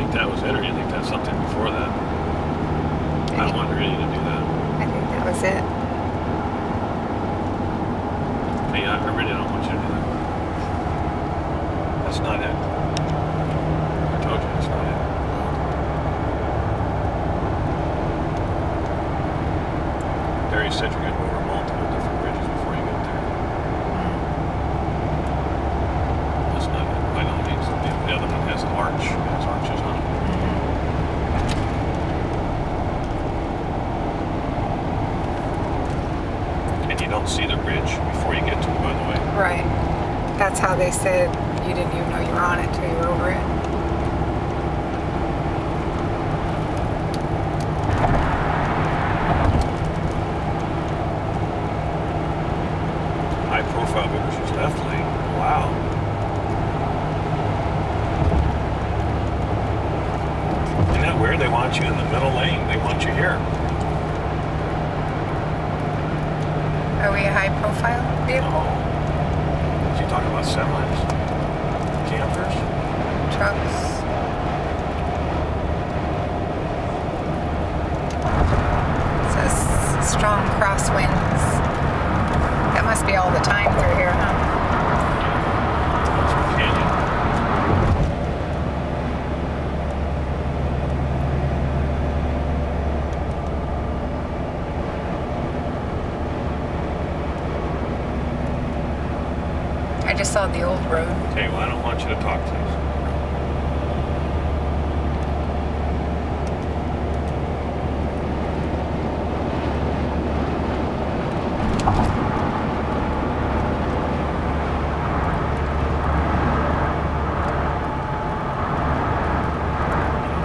think that was it, or do you think that's something before that? I don't want really to do that. I think that was it. Hey, I really don't want you to do that. That's not it. I told you, that's not it. Barry said you're going to go over multiple different bridges before you get there. That's not it. I know it needs to be. The other one has an arch. It has arches on it. And you don't see the bridge before you get to it, by the way. Right. That's how they said you didn't even know you were on it until you were over it. High profile because she's left lane. Wow. Isn't that weird? They want you in the middle lane. They want you here. Are we a high profile vehicle? Oh. Is he talking about semis? Campers? Trucks? It says strong crosswinds. That must be all the time through here, huh? That's a canyon. I just saw the old road. Okay, well, I don't want you to talk to us.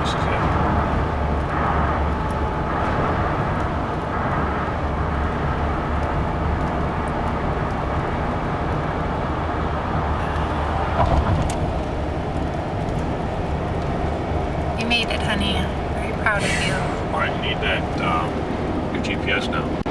This is it. You made it, honey. Very proud of you. All right, you need that, your GPS now.